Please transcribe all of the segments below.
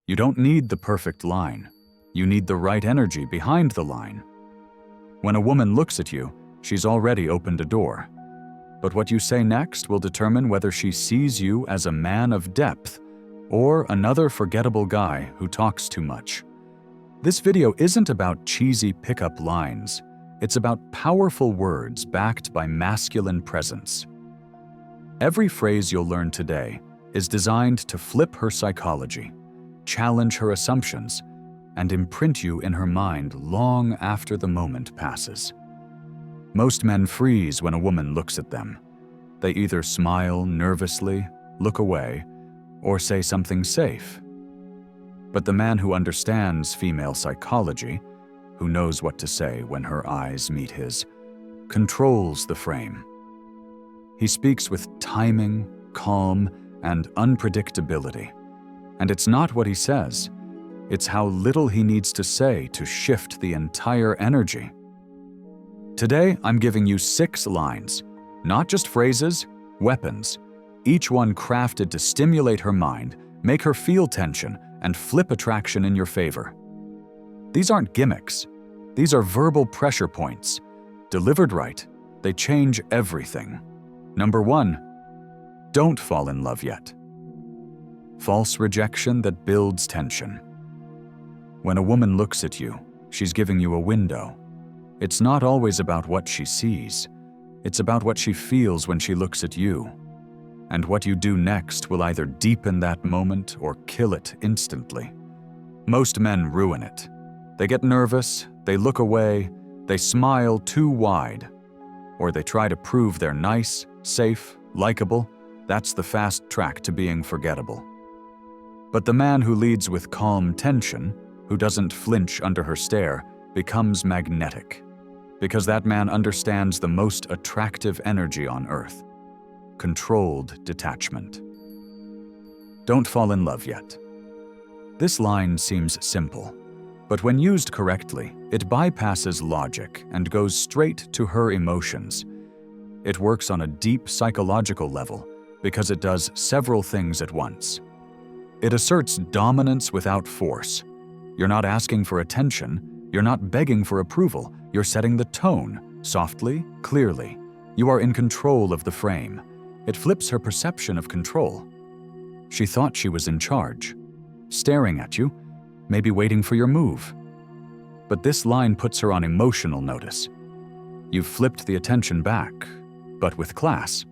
You don't need the perfect line. You need the right energy behind the line. When a woman looks at you, she's already opened a door. But what you say next will determine whether she sees you as a man of depth or another forgettable guy who talks too much. This video isn't about cheesy pickup lines. It's about powerful words backed by masculine presence. Every phrase you'll learn today is designed to flip her psychology, challenge her assumptions, and imprint you in her mind long after the moment passes. Most men freeze when a woman looks at them. They either smile nervously, look away, or say something safe. But the man who understands female psychology, who knows what to say when her eyes meet his, controls the frame. He speaks with timing, calm, and unpredictability. And it's not what he says, it's how little he needs to say to shift the entire energy. Today, I'm giving you 6 lines, not just phrases, weapons, each one crafted to stimulate her mind, make her feel tension, and flip attraction in your favor. These aren't gimmicks. These are verbal pressure points. Delivered right, they change everything. Number 1, don't fall in love yet. False rejection that builds tension. When a woman looks at you, she's giving you a window. It's not always about what she sees. It's about what she feels when she looks at you. And what you do next will either deepen that moment or kill it instantly. Most men ruin it. They get nervous, they look away, they smile too wide, or they try to prove they're nice, safe, likable. That's the fast track to being forgettable. But the man who leads with calm tension, who doesn't flinch under her stare, becomes magnetic. Because that man understands the most attractive energy on earth: controlled detachment. Don't fall in love yet. This line seems simple, but when used correctly, it bypasses logic and goes straight to her emotions. It works on a deep psychological level because it does several things at once. It asserts dominance without force. You're not asking for attention, you're not begging for approval, you're setting the tone, softly, clearly. You are in control of the frame. It flips her perception of control. She thought she was in charge, staring at you, maybe waiting for your move. But this line puts her on emotional notice. You've flipped the attention back, but with class.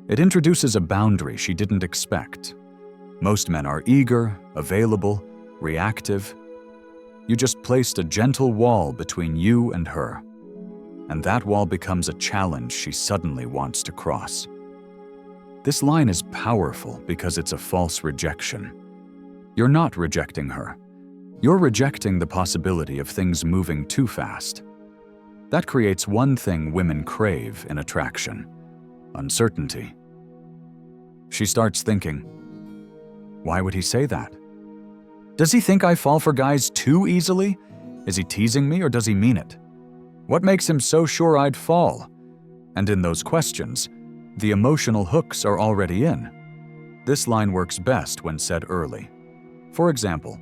It introduces a boundary she didn't expect. Most men are eager, available, reactive. You just placed a gentle wall between you and her, and that wall becomes a challenge she suddenly wants to cross. This line is powerful because it's a false rejection. You're not rejecting her. You're rejecting the possibility of things moving too fast. That creates one thing women crave in attraction: uncertainty. She starts thinking, why would he say that? Does he think I fall for guys too easily? Is he teasing me or does he mean it? What makes him so sure I'd fall? And in those questions, the emotional hooks are already in. This line works best when said early. For example,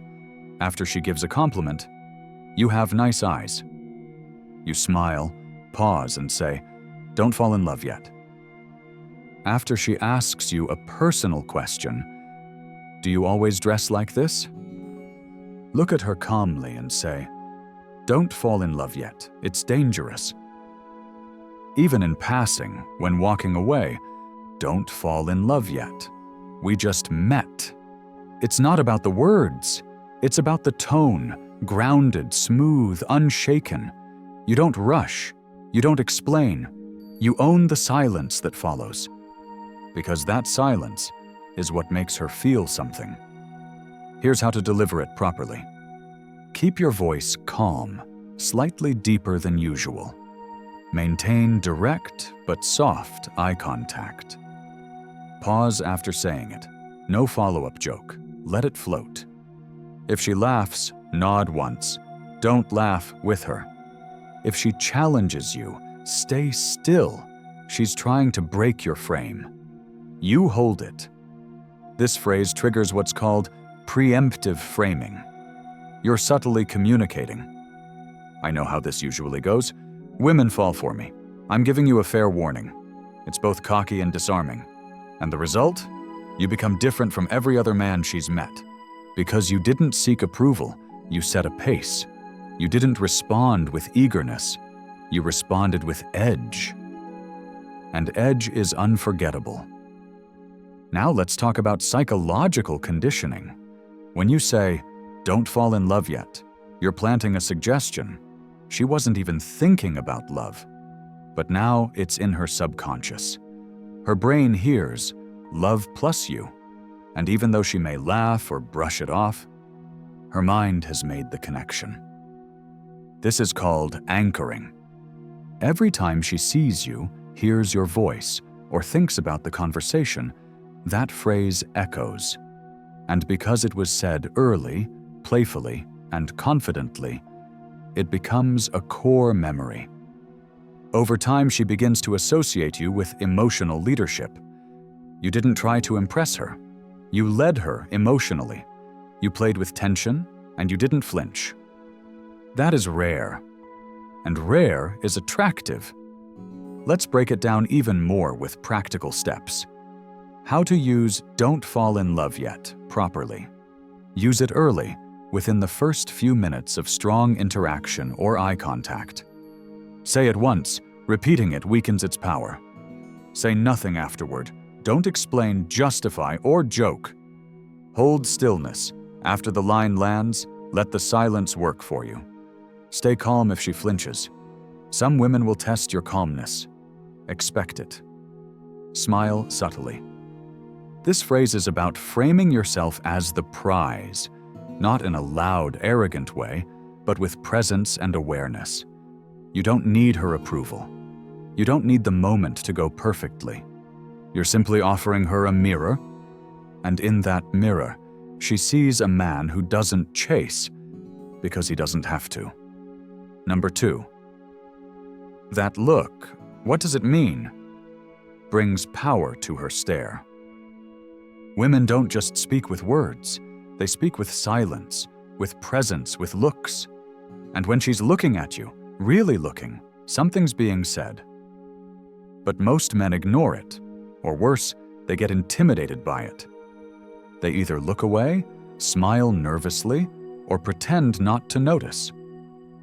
after she gives a compliment, "You have nice eyes." You smile, pause, and say, "Don't fall in love yet." After she asks you a personal question, "Do you always dress like this?" Look at her calmly and say, "Don't fall in love yet, it's dangerous." Even in passing, when walking away, don't fall in love yet. We just met. It's not about the words, it's about the tone, grounded, smooth, unshaken. You don't rush, you don't explain, you own the silence that follows. Because that silence is what makes her feel something. Here's how to deliver it properly. Keep your voice calm, slightly deeper than usual. Maintain direct but soft eye contact. Pause after saying it. No follow-up joke. Let it float. If she laughs, nod once. Don't laugh with her. If she challenges you, stay still. She's trying to break your frame. You hold it. This phrase triggers what's called Preemptive framing. You're subtly communicating. I know how this usually goes. Women fall for me. I'm giving you a fair warning. It's both cocky and disarming. And the result? You become different from every other man she's met. Because you didn't seek approval, you set a pace. You didn't respond with eagerness. You responded with edge. And edge is unforgettable. Now let's talk about psychological conditioning. When you say, "Don't fall in love yet," you're planting a suggestion. She wasn't even thinking about love. But now it's in her subconscious. Her brain hears, "Love plus you." And even though she may laugh or brush it off, her mind has made the connection. This is called anchoring. Every time she sees you, hears your voice, or thinks about the conversation, that phrase echoes. And because it was said early, playfully, and confidently, it becomes a core memory. Over time, she begins to associate you with emotional leadership. You didn't try to impress her. You led her emotionally. You played with tension, and you didn't flinch. That is rare. And rare is attractive. Let's break it down even more with practical steps. How to use "don't fall in love yet" properly. Use it early, within the first few minutes of strong interaction or eye contact. Say it once, repeating it weakens its power. Say nothing afterward. Don't explain, justify, or joke. Hold stillness. After the line lands, let the silence work for you. Stay calm if she flinches. Some women will test your calmness. Expect it. Smile subtly. This phrase is about framing yourself as the prize, not in a loud, arrogant way, but with presence and awareness. You don't need her approval. You don't need the moment to go perfectly. You're simply offering her a mirror, and in that mirror, she sees a man who doesn't chase because he doesn't have to. Number 2. That look, what does it mean? Brings power to her stare. Women don't just speak with words, they speak with silence, with presence, with looks. And when she's looking at you, really looking, something's being said. But most men ignore it, or worse, they get intimidated by it. They either look away, smile nervously, or pretend not to notice.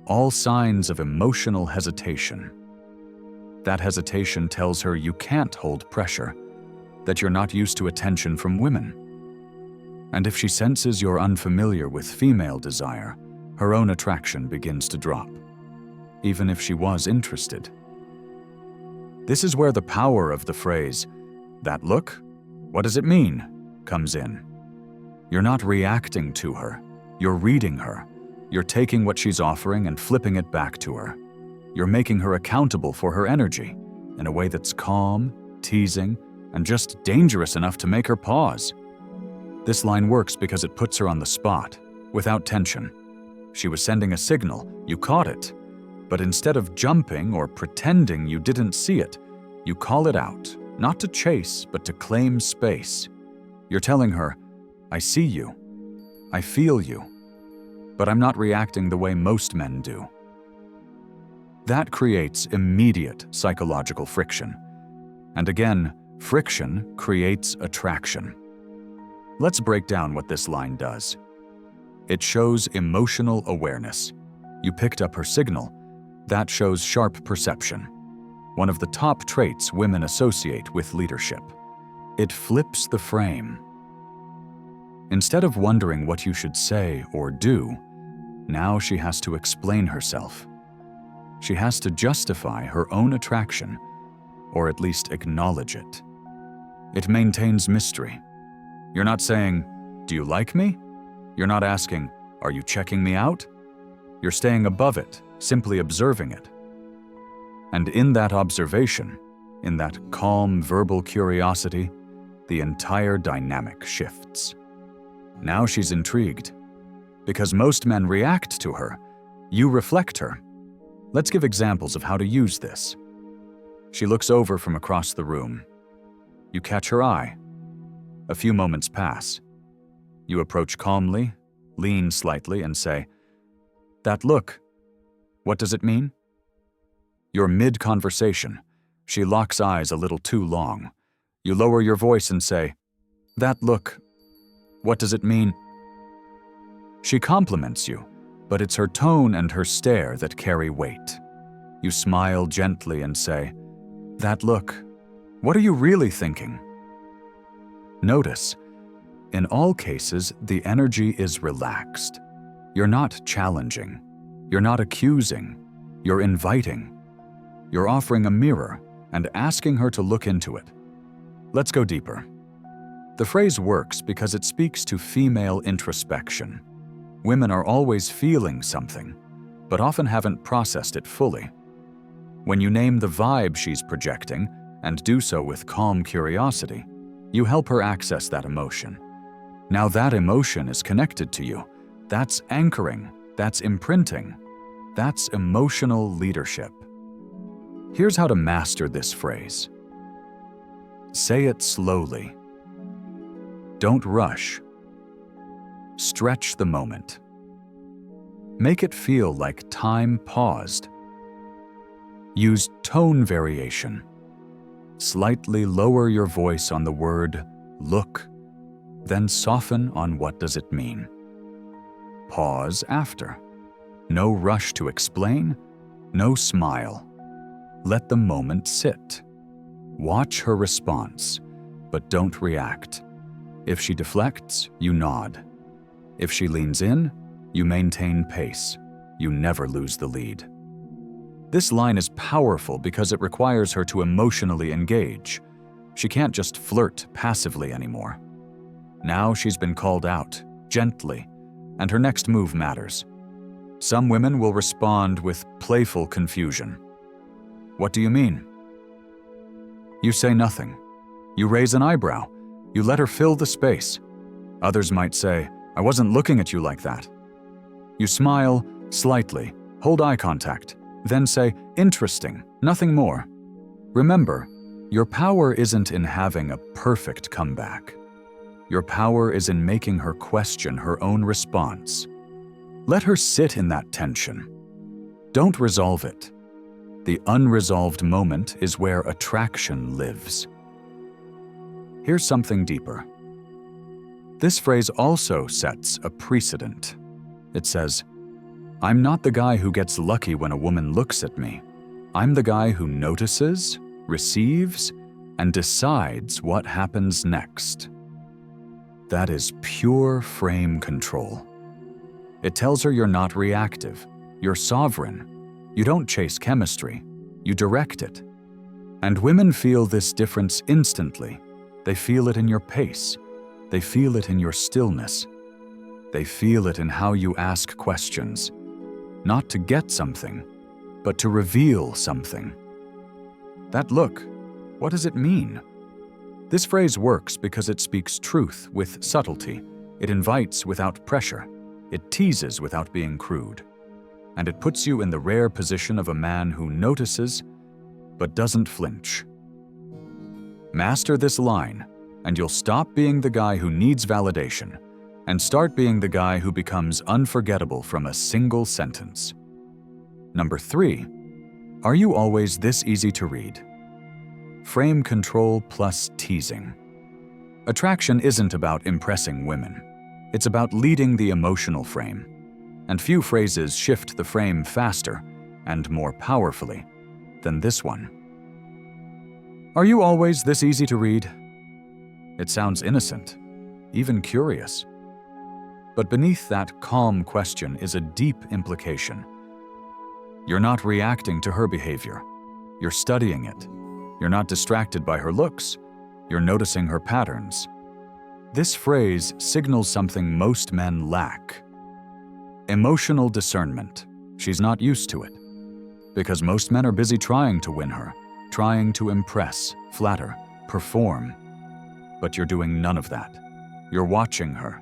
All signs of emotional hesitation. That hesitation tells her you can't hold pressure, that you're not used to attention from women. And if she senses you're unfamiliar with female desire, her own attraction begins to drop, even if she was interested. This is where the power of the phrase, "That look? What does it mean?" comes in. You're not reacting to her, you're reading her. You're taking what she's offering and flipping it back to her. You're making her accountable for her energy in a way that's calm, teasing, and just dangerous enough to make her pause. This line works because it puts her on the spot, without tension. She was sending a signal, you caught it. But instead of jumping or pretending you didn't see it, you call it out, not to chase, but to claim space. You're telling her, "I see you. I feel you. But I'm not reacting the way most men do." That creates immediate psychological friction. And again, friction creates attraction. Let's break down what this line does. It shows emotional awareness. You picked up her signal. That shows sharp perception, one of the top traits women associate with leadership. It flips the frame. Instead of wondering what you should say or do, now she has to explain herself. She has to justify her own attraction, or at least acknowledge it. It maintains mystery. You're not saying, "Do you like me?" You're not asking, "Are you checking me out?" You're staying above it, simply observing it. And in that observation, in that calm verbal curiosity, the entire dynamic shifts. Now she's intrigued. Because most men react to her, you reflect her. Let's give examples of how to use this. She looks over from across the room. You catch her eye. A few moments pass. You approach calmly, lean slightly, and say, "That look, what does it mean?" You're mid-conversation. She locks eyes a little too long. You lower your voice and say, "That look, what does it mean?" She compliments you, but it's her tone and her stare that carry weight. You smile gently and say, "That look, what are you really thinking?" Notice, in all cases, the energy is relaxed. You're not challenging. You're not accusing. You're inviting. You're offering a mirror and asking her to look into it. Let's go deeper. The phrase works because it speaks to female introspection. Women are always feeling something, but often haven't processed it fully. When you name the vibe she's projecting, and do so with calm curiosity, you help her access that emotion. Now that emotion is connected to you. That's anchoring. That's imprinting. That's emotional leadership. Here's how to master this phrase. Say it slowly. Don't rush. Stretch the moment. Make it feel like time paused. Use tone variation. Slightly lower your voice on the word look, then soften on what does it mean. Pause after. No rush to explain, no smile. Let the moment sit. Watch her response, but don't react. If she deflects, you nod. If she leans in, you maintain pace. You never lose the lead. This line is powerful because it requires her to emotionally engage. She can't just flirt passively anymore. Now she's been called out, gently, and her next move matters. Some women will respond with playful confusion. What do you mean? You say nothing. You raise an eyebrow. You let her fill the space. Others might say, "I wasn't looking at you like that." You smile slightly, hold eye contact, then say, "Interesting, nothing more." Remember, your power isn't in having a perfect comeback. Your power is in making her question her own response. Let her sit in that tension. Don't resolve it. The unresolved moment is where attraction lives. Here's something deeper. This phrase also sets a precedent. It says, "I'm not the guy who gets lucky when a woman looks at me. I'm the guy who notices, receives, and decides what happens next." That is pure frame control. It tells her you're not reactive, you're sovereign. You don't chase chemistry, you direct it. And women feel this difference instantly. They feel it in your pace. They feel it in your stillness. They feel it in how you ask questions, not to get something, but to reveal something. That look, what does it mean? This phrase works because it speaks truth with subtlety. It invites without pressure. It teases without being crude. And it puts you in the rare position of a man who notices, but doesn't flinch. Master this line, and you'll stop being the guy who needs validation and start being the guy who becomes unforgettable from a single sentence. Number 3, are you always this easy to read? Frame control plus teasing. Attraction isn't about impressing women. It's about leading the emotional frame. And few phrases shift the frame faster and more powerfully than this one. Are you always this easy to read? It sounds innocent, even curious. But beneath that calm question is a deep implication. You're not reacting to her behavior. You're studying it. You're not distracted by her looks. You're noticing her patterns. This phrase signals something most men lack. Emotional discernment. She's not used to it. Because most men are busy trying to win her, trying to impress, flatter, perform. But you're doing none of that. You're watching her,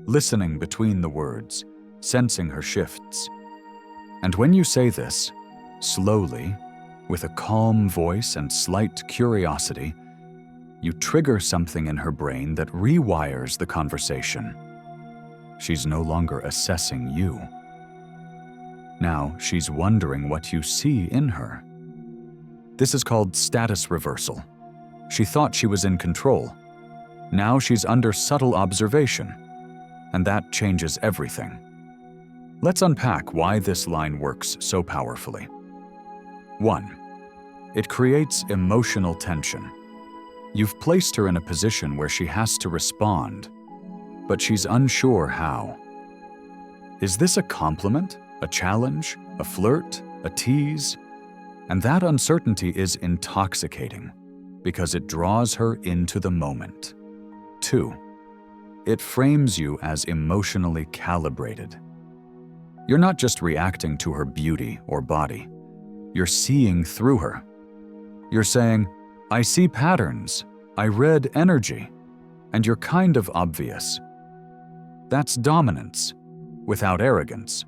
listening between the words, sensing her shifts. And when you say this, slowly, with a calm voice and slight curiosity, you trigger something in her brain that rewires the conversation. She's no longer assessing you. Now she's wondering what you see in her. This is called status reversal. She thought she was in control. Now she's under subtle observation, and that changes everything. Let's unpack why this line works so powerfully. 1. It creates emotional tension. You've placed her in a position where she has to respond, but she's unsure how. Is this a compliment, a challenge, a flirt, a tease? And that uncertainty is intoxicating because it draws her into the moment. 2. It frames you as emotionally calibrated. You're not just reacting to her beauty or body. You're seeing through her. You're saying, I see patterns, I read energy, and you're kind of obvious. That's dominance, without arrogance.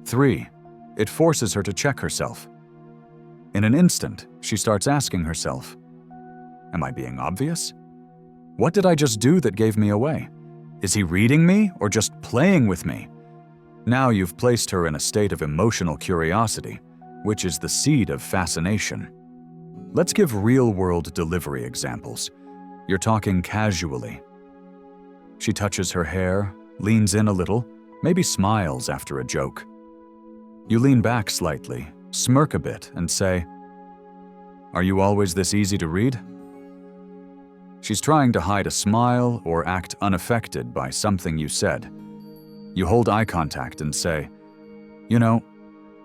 3. It forces her to check herself. In an instant, she starts asking herself, am I being obvious? What did I just do that gave me away? Is he reading me or just playing with me? Now you've placed her in a state of emotional curiosity, which is the seed of fascination. Let's give real-world delivery examples. You're talking casually. She touches her hair, leans in a little, maybe smiles after a joke. You lean back slightly, smirk a bit, and say, are you always this easy to read? She's trying to hide a smile or act unaffected by something you said. You hold eye contact and say, you know,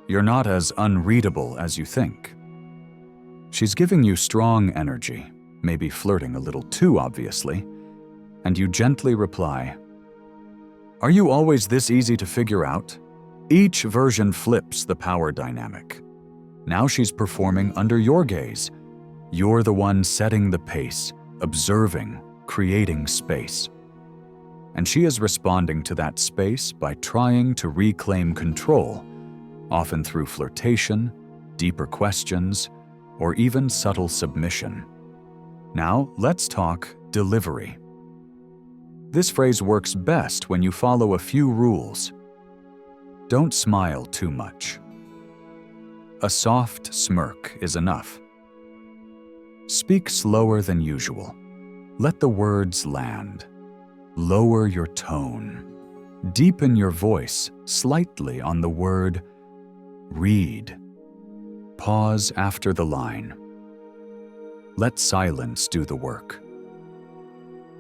you're not as unreadable as you think. She's giving you strong energy, maybe flirting a little too obviously, and you gently reply, are you always this easy to figure out? Each version flips the power dynamic. Now she's performing under your gaze. You're the one setting the pace, observing, creating space. And she is responding to that space by trying to reclaim control, often through flirtation, deeper questions, or even subtle submission. Now, let's talk delivery. This phrase works best when you follow a few rules. Don't smile too much. A soft smirk is enough. Speak slower than usual. Let the words land. Lower your tone. Deepen your voice slightly on the word read. Pause after the line. Let silence do the work.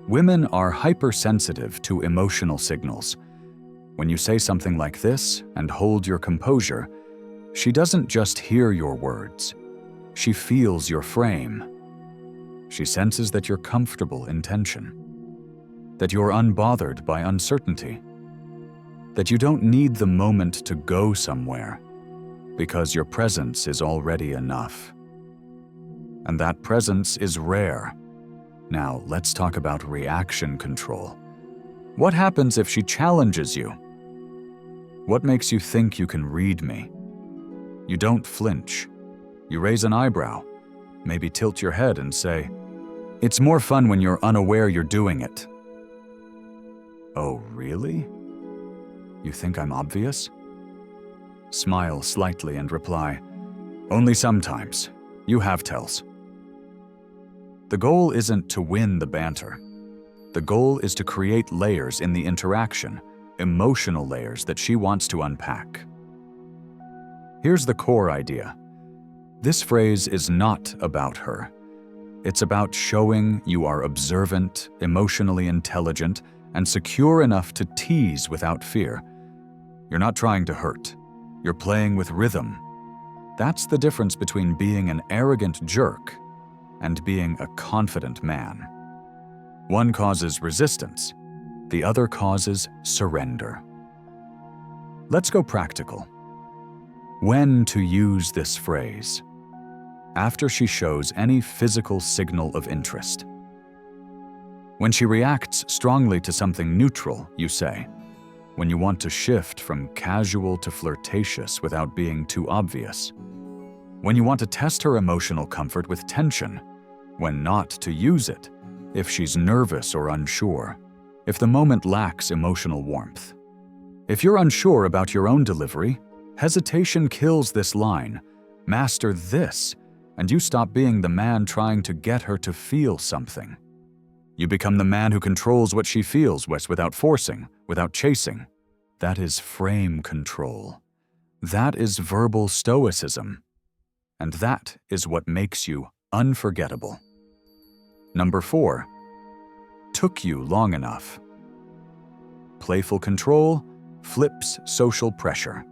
Women are hypersensitive to emotional signals. When you say something like this and hold your composure, she doesn't just hear your words. She feels your frame. She senses that you're comfortable in tension, that you're unbothered by uncertainty, that you don't need the moment to go somewhere, because your presence is already enough. And that presence is rare. Now, let's talk about reaction control. What happens if she challenges you? What makes you think you can read me? You don't flinch. You raise an eyebrow, maybe tilt your head and say, it's more fun when you're unaware you're doing it. Oh, really? You think I'm obvious? Smile slightly and reply, only sometimes. You have tells. The goal isn't to win the banter. The goal is to create layers in the interaction, emotional layers that she wants to unpack. Here's the core idea. This phrase is not about her. It's about showing you are observant, emotionally intelligent, and secure enough to tease without fear. You're not trying to hurt. You're playing with rhythm. That's the difference between being an arrogant jerk and being a confident man. One causes resistance, the other causes surrender. Let's go practical. When to use this phrase? After she shows any physical signal of interest. When she reacts strongly to something neutral, you say. When you want to shift from casual to flirtatious without being too obvious. When you want to test her emotional comfort with tension. When not to use it, if she's nervous or unsure. if the moment lacks emotional warmth. If you're unsure about your own delivery, hesitation kills this line. Master this, and you stop being the man trying to get her to feel something. You become the man who controls what she feels without forcing, without chasing. That is frame control. That is verbal stoicism. And that is what makes you unforgettable. Number 4. Took you long enough. Playful control flips social pressure.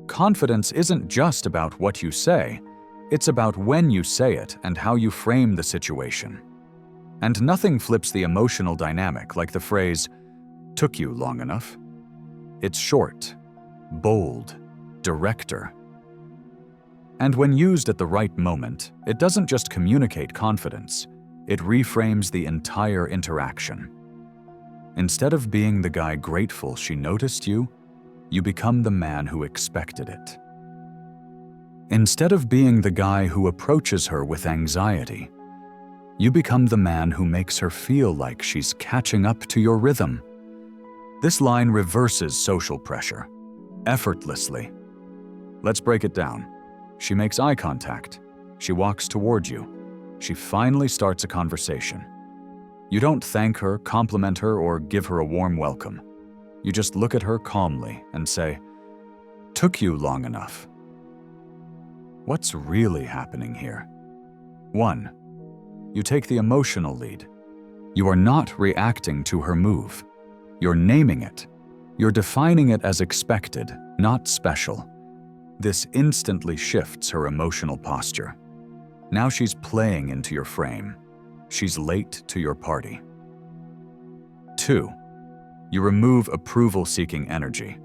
Confidence isn't just about what you say, it's about when you say it and how you frame the situation. And nothing flips the emotional dynamic like the phrase, "took you long enough." It's short, bold, director. And when used at the right moment, it doesn't just communicate confidence, it reframes the entire interaction. Instead of being the guy grateful she noticed you, you become the man who expected it. Instead of being the guy who approaches her with anxiety, you become the man who makes her feel like she's catching up to your rhythm. This line reverses social pressure, effortlessly. Let's break it down. She makes eye contact. She walks toward you. She finally starts a conversation. You don't thank her, compliment her, or give her a warm welcome. You just look at her calmly and say, "Took you long enough." What's really happening here? 1. You take the emotional lead. You are not reacting to her move. You're naming it. You're defining it as expected, not special. This instantly shifts her emotional posture. Now she's playing into your frame. She's late to your party. 2. You remove approval-seeking energy.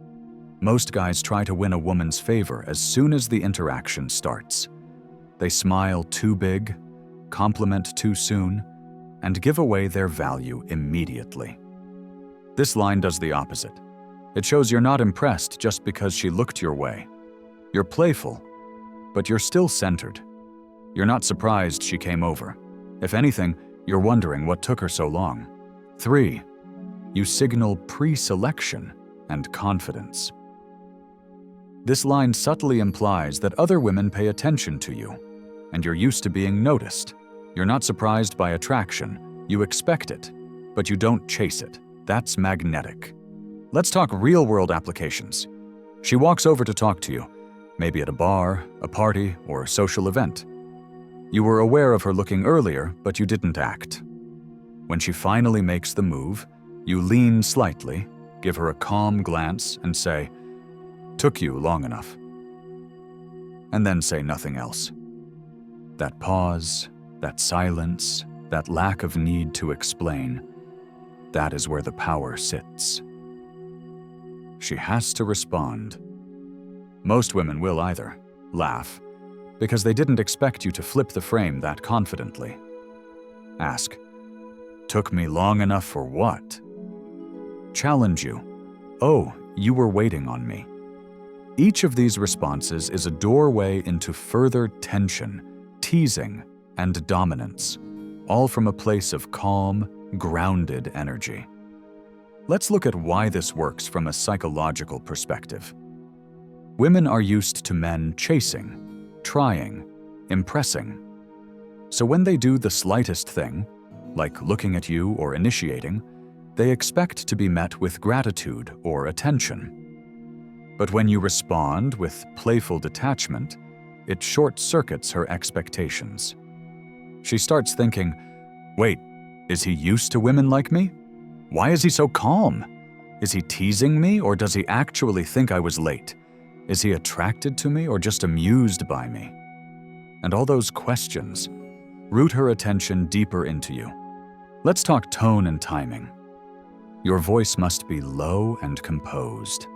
Most guys try to win a woman's favor as soon as the interaction starts. They smile too big, compliment too soon, and give away their value immediately. This line does the opposite. It shows you're not impressed just because she looked your way. You're playful, but you're still centered. You're not surprised she came over. If anything, you're wondering what took her so long. 3. You signal pre-selection and confidence. This line subtly implies that other women pay attention to you, and you're used to being noticed. You're not surprised by attraction. You expect it, but you don't chase it. That's magnetic. Let's talk real-world applications. She walks over to talk to you, maybe at a bar, a party, or a social event. You were aware of her looking earlier, but you didn't act. When she finally makes the move, you lean slightly, give her a calm glance, and say, "Took you long enough." And then say nothing else. That pause, that silence, that lack of need to explain, that is where the power sits. She has to respond. Most women will either laugh, because they didn't expect you to flip the frame that confidently. Ask, "Took me long enough for what?" Challenge you, "Oh, you were waiting on me." Each of these responses is a doorway into further tension, teasing, and dominance, all from a place of calm, grounded energy. Let's look at why this works from a psychological perspective. Women are used to men chasing, trying, impressing. So when they do the slightest thing, like looking at you or initiating, they expect to be met with gratitude or attention. But when you respond with playful detachment, it short-circuits her expectations. She starts thinking, "Wait, is he used to women like me? Why is he so calm? Is he teasing me, or does he actually think I was late? Is he attracted to me or just amused by me?" And all those questions root her attention deeper into you. Let's talk tone and timing. Your voice must be low and composed.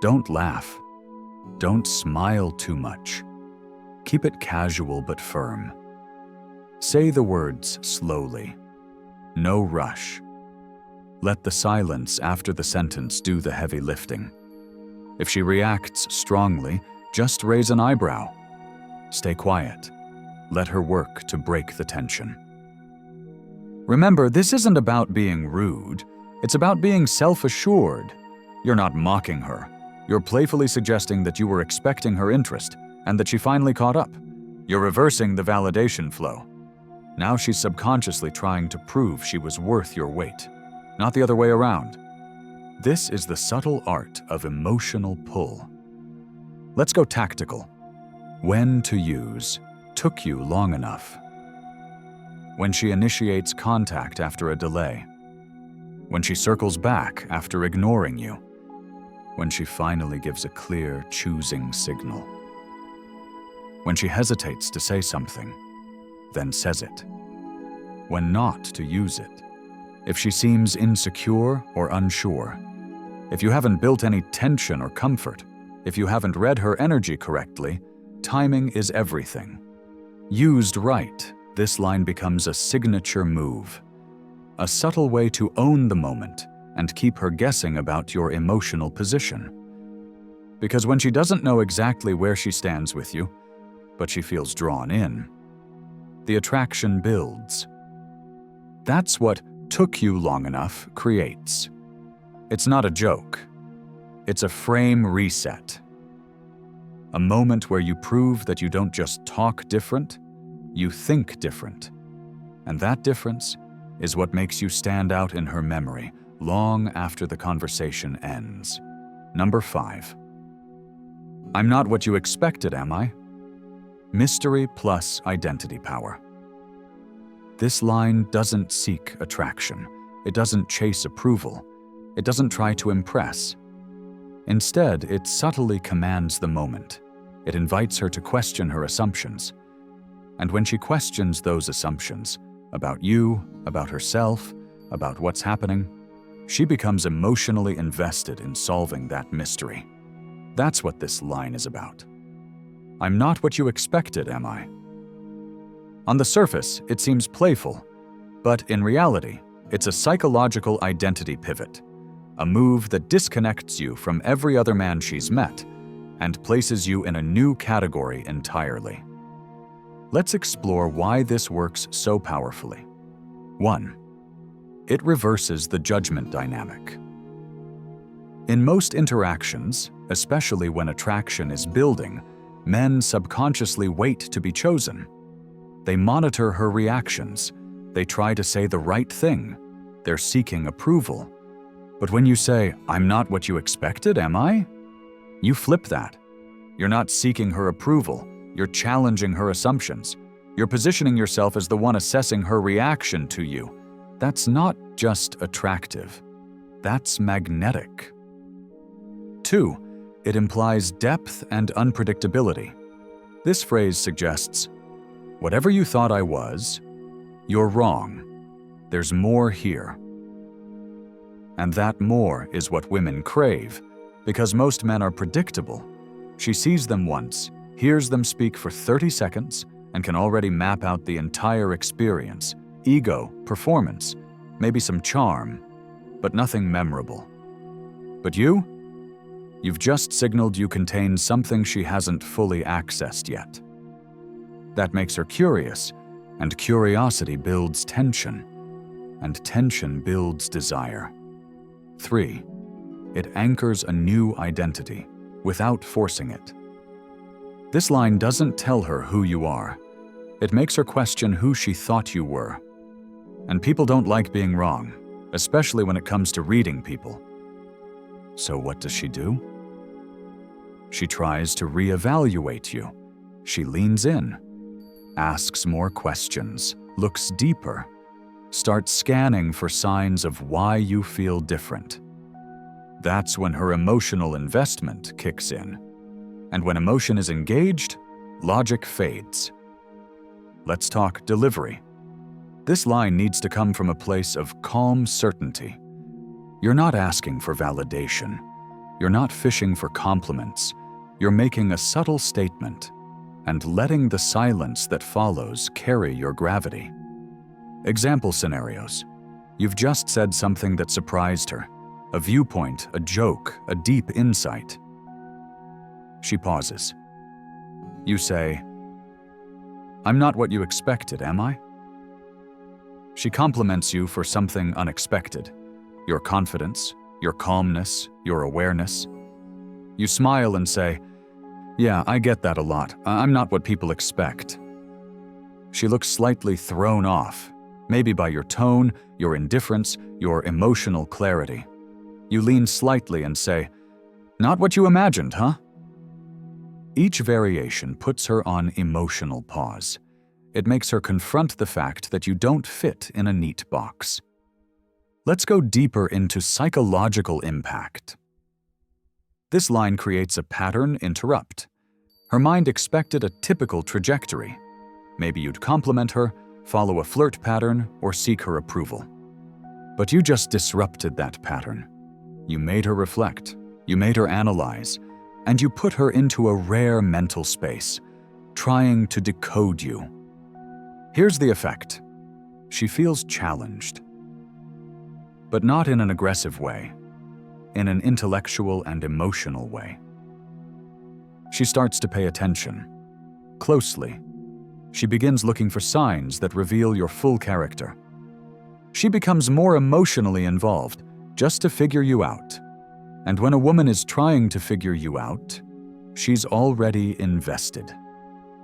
Don't laugh. Don't smile too much. Keep it casual but firm. Say the words slowly. No rush. Let the silence after the sentence do the heavy lifting. If she reacts strongly, just raise an eyebrow. Stay quiet. Let her work to break the tension. Remember, this isn't about being rude. It's about being self-assured. You're not mocking her. You're playfully suggesting that you were expecting her interest and that she finally caught up. You're reversing the validation flow. Now she's subconsciously trying to prove she was worth your weight, not the other way around. This is the subtle art of emotional pull. Let's go tactical. When to use "took you long enough." When she initiates contact after a delay. When she circles back after ignoring you. When she finally gives a clear, choosing signal. When she hesitates to say something, then says it. When not to use it. If she seems insecure or unsure. If you haven't built any tension or comfort. If you haven't read her energy correctly, timing is everything. Used right, this line becomes a signature move. A subtle way to own the moment and keep her guessing about your emotional position. Because when she doesn't know exactly where she stands with you, but she feels drawn in, the attraction builds. That's what "took you long enough" creates. It's not a joke. It's a frame reset. A moment where you prove that you don't just talk different, you think different. And that difference is what makes you stand out in her memory long after the conversation ends. Number 5. I'm not what you expected, am I? Mystery plus identity power. This line doesn't seek attraction. It doesn't chase approval. It doesn't try to impress. Instead, it subtly commands the moment. It invites her to question her assumptions. And when she questions those assumptions, about you, about herself, about what's happening, she becomes emotionally invested in solving that mystery. That's what this line is about. I'm not what you expected, am I? On the surface, it seems playful, but in reality, it's a psychological identity pivot. A move that disconnects you from every other man she's met and places you in a new category entirely. Let's explore why this works so powerfully. 1. It reverses the judgment dynamic. In most interactions, especially when attraction is building, men subconsciously wait to be chosen. They monitor her reactions. They try to say the right thing. They're seeking approval. But when you say, I'm not what you expected, am I? You flip that. You're not seeking her approval. You're challenging her assumptions. You're positioning yourself as the one assessing her reaction to you. That's not just attractive. That's magnetic. 2. It implies depth and unpredictability. This phrase suggests, whatever you thought I was, you're wrong. There's more here. And that more is what women crave, because most men are predictable. She sees them once, hears them speak for 30 seconds, and can already map out the entire experience, ego, performance, maybe some charm, but nothing memorable. But you've just signaled you contain something she hasn't fully accessed yet. That makes her curious, and curiosity builds tension, and tension builds desire. 3. It anchors a new identity without forcing it. This line doesn't tell her who you are. It makes her question who she thought you were. And people don't like being wrong, especially when it comes to reading people. So what does she do? She tries to reevaluate you. She leans in, asks more questions, looks deeper, starts scanning for signs of why you feel different. That's when her emotional investment kicks in. And when emotion is engaged, logic fades. Let's talk delivery. This line needs to come from a place of calm certainty. You're not asking for validation. You're not fishing for compliments. You're making a subtle statement and letting the silence that follows carry your gravity. Example scenarios. You've just said something that surprised her. A viewpoint, a joke, a deep insight. She pauses. You say, I'm not what you expected, am I? She compliments you for something unexpected: your confidence, your calmness, your awareness. You smile and say, "Yeah, I get that a lot. I'm not what people expect." She looks slightly thrown off, maybe by your tone, your indifference, your emotional clarity. You lean slightly and say, "Not what you imagined, huh?" Each variation puts her on emotional pause. It makes her confront the fact that you don't fit in a neat box. Let's go deeper into psychological impact. This line creates a pattern interrupt. Her mind expected a typical trajectory. Maybe you'd compliment her, follow a flirt pattern, or seek her approval. But you just disrupted that pattern. You made her reflect, you made her analyze, and you put her into a rare mental space, trying to decode you. Here's the effect. She feels challenged. But not in an aggressive way, in an intellectual and emotional way. She starts to pay attention, closely. She begins looking for signs that reveal your full character. She becomes more emotionally involved, just to figure you out. And when a woman is trying to figure you out, she's already invested.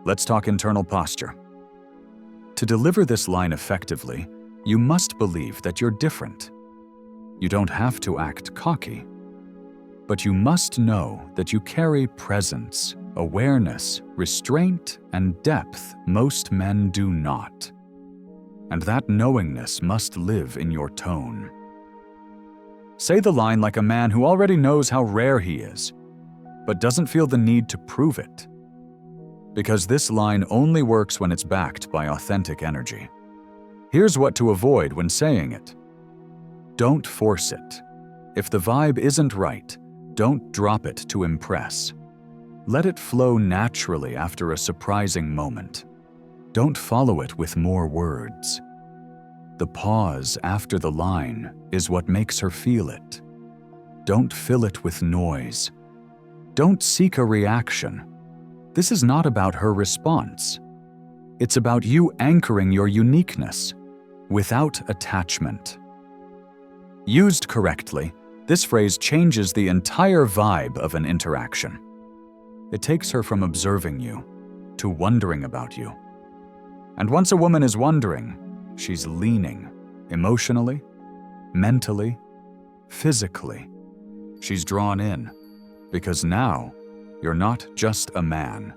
Let's talk internal posture. To deliver this line effectively, you must believe that you're different. You don't have to act cocky, but you must know that you carry presence, awareness, restraint, and depth most men do not. And that knowingness must live in your tone. Say the line like a man who already knows how rare he is, but doesn't feel the need to prove it. Because this line only works when it's backed by authentic energy. Here's what to avoid when saying it. Don't force it. If the vibe isn't right, don't drop it to impress. Let it flow naturally after a surprising moment. Don't follow it with more words. The pause after the line is what makes her feel it. Don't fill it with noise. Don't seek a reaction. This is not about her response. It's about you anchoring your uniqueness without attachment. Used correctly, this phrase changes the entire vibe of an interaction. It takes her from observing you to wondering about you. And once a woman is wondering, she's leaning emotionally, mentally, physically. She's drawn in because now you're not just a man.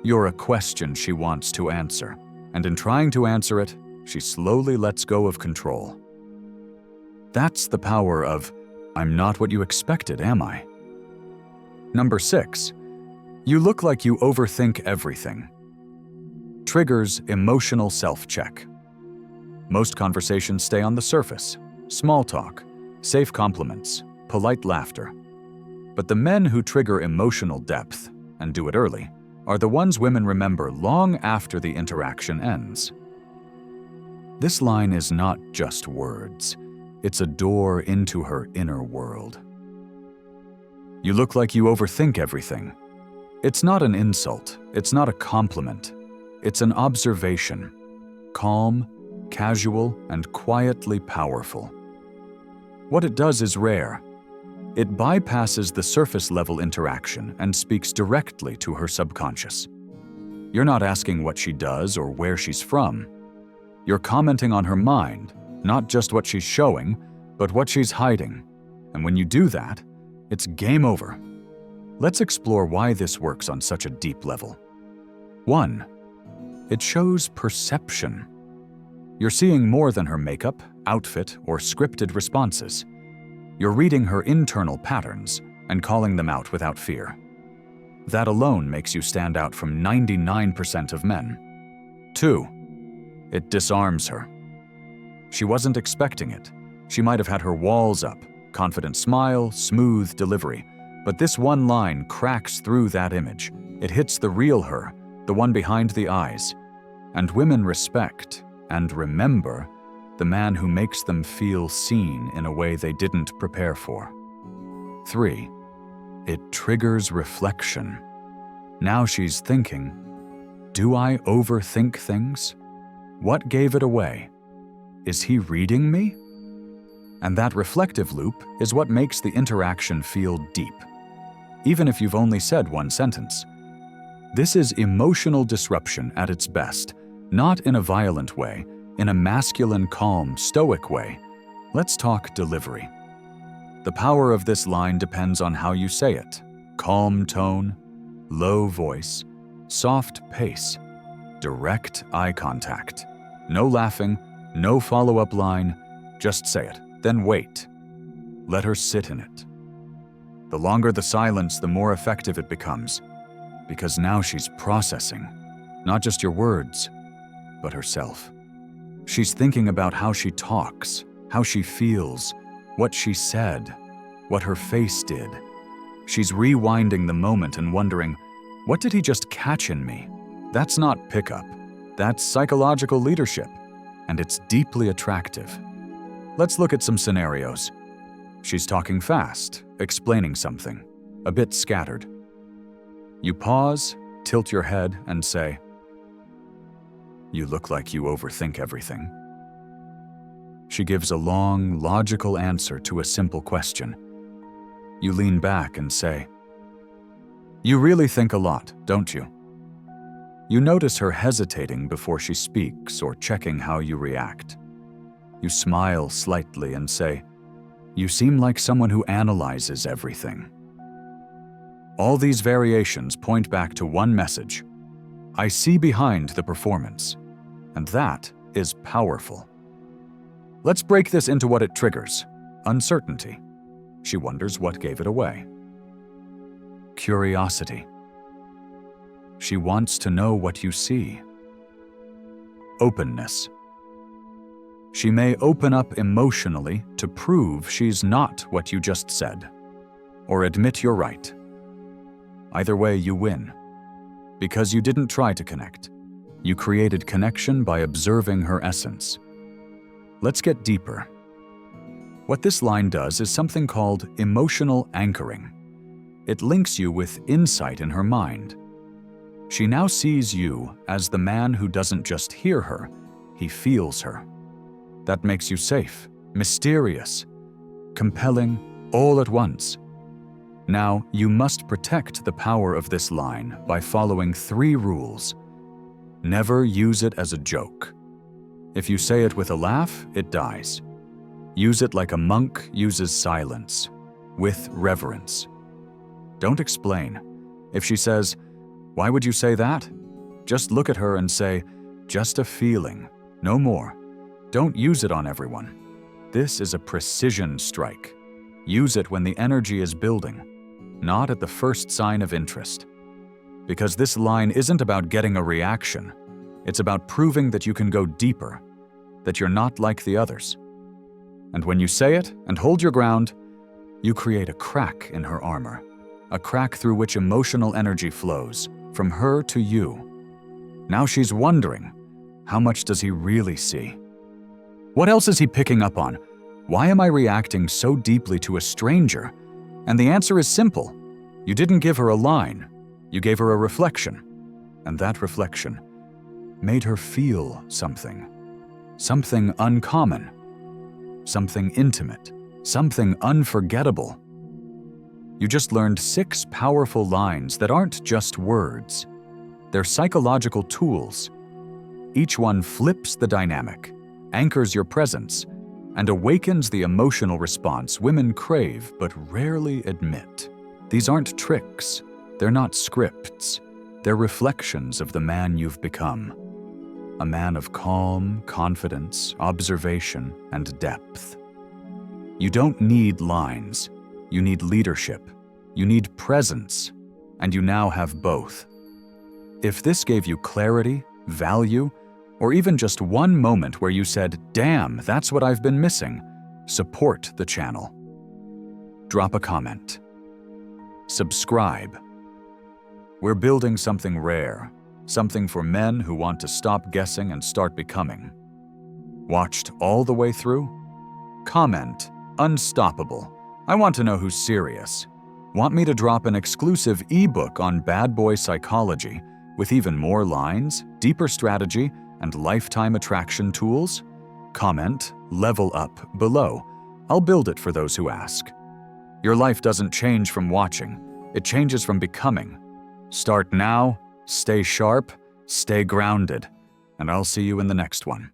You're a question she wants to answer. And in trying to answer it, she slowly lets go of control. That's the power of, "I'm not what you expected, am I?" Number 6, you look like you overthink everything. Triggers emotional self-check. Most conversations stay on the surface: small talk, safe compliments, polite laughter. But the men who trigger emotional depth, and do it early, are the ones women remember long after the interaction ends. This line is not just words. It's a door into her inner world. You look like you overthink everything. It's not an insult. It's not a compliment. It's an observation. Calm, casual, and quietly powerful. What it does is rare. It bypasses the surface-level interaction and speaks directly to her subconscious. You're not asking what she does or where she's from. You're commenting on her mind, not just what she's showing, but what she's hiding. And when you do that, it's game over. Let's explore why this works on such a deep level. 1. It shows perception. You're seeing more than her makeup, outfit, or scripted responses. You're reading her internal patterns and calling them out without fear. That alone makes you stand out from 99% of men. 2. It disarms her. She wasn't expecting it. She might have had her walls up, confident smile, smooth delivery. But this one line cracks through that image. It hits the real her, the one behind the eyes. And women respect and remember the man who makes them feel seen in a way they didn't prepare for. 3. It triggers reflection. Now she's thinking, do I overthink things? What gave it away? Is he reading me? And that reflective loop is what makes the interaction feel deep, even if you've only said one sentence. This is emotional disruption at its best, not in a violent way, in a masculine, calm, stoic way. Let's talk delivery. The power of this line depends on how you say it. Calm tone, low voice, soft pace, direct eye contact. No laughing, no follow-up line, just say it, then wait. Let her sit in it. The longer the silence, the more effective it becomes, because now she's processing, not just your words, but herself. She's thinking about how she talks, how she feels, what she said, what her face did. She's rewinding the moment and wondering, what did he just catch in me? That's not pickup. That's psychological leadership, and it's deeply attractive. Let's look at some scenarios. She's talking fast, explaining something, a bit scattered. You pause, tilt your head, and say, "You look like you overthink everything." She gives a long, logical answer to a simple question. You lean back and say, "You really think a lot, don't you?" You notice her hesitating before she speaks or checking how you react. You smile slightly and say, "You seem like someone who analyzes everything." All these variations point back to one message. I see behind the performance, and that is powerful. Let's break this into what it triggers. Uncertainty. She wonders what gave it away. Curiosity. She wants to know what you see. Openness. She may open up emotionally to prove she's not what you just said, or admit you're right. Either way, you win. Because you didn't try to connect. You created connection by observing her essence. Let's get deeper. What this line does is something called emotional anchoring. It links you with insight in her mind. She now sees you as the man who doesn't just hear her, he feels her. That makes you safe, mysterious, compelling, all at once. Now, you must protect the power of this line by following 3 rules. Never use it as a joke. If you say it with a laugh, it dies. Use it like a monk uses silence, with reverence. Don't explain. If she says, "Why would you say that?" just look at her and say, "Just a feeling, no more." Don't use it on everyone. This is a precision strike. Use it when the energy is building, not at the first sign of interest. Because this line isn't about getting a reaction. It's about proving that you can go deeper, that you're not like the others. And when you say it and hold your ground, you create a crack in her armor, a crack through which emotional energy flows, from her to you. Now she's wondering, how much does he really see? What else is he picking up on? Why am I reacting so deeply to a stranger? And the answer is simple. You didn't give her a line. You gave her a reflection. And that reflection made her feel something. Something uncommon. Something intimate. Something unforgettable. You just learned 6 powerful lines that aren't just words. They're psychological tools. Each one flips the dynamic, anchors your presence, and awakens the emotional response women crave but rarely admit. These aren't tricks. They're not scripts. They're reflections of the man you've become. A man of calm, confidence, observation, and depth. You don't need lines. You need leadership. You need presence. And you now have both. If this gave you clarity, value, or even just one moment where you said, "Damn, that's what I've been missing," support the channel. Drop a comment. Subscribe. We're building something rare, something for men who want to stop guessing and start becoming. Watched all the way through? Comment, unstoppable. I want to know who's serious. Want me to drop an exclusive ebook on bad boy psychology with even more lines, deeper strategy, and lifetime attraction tools? comment, level up below. I'll build it for those who ask. Your life doesn't change from watching, it changes from becoming. Start now, stay sharp, stay grounded, and I'll see you in the next one.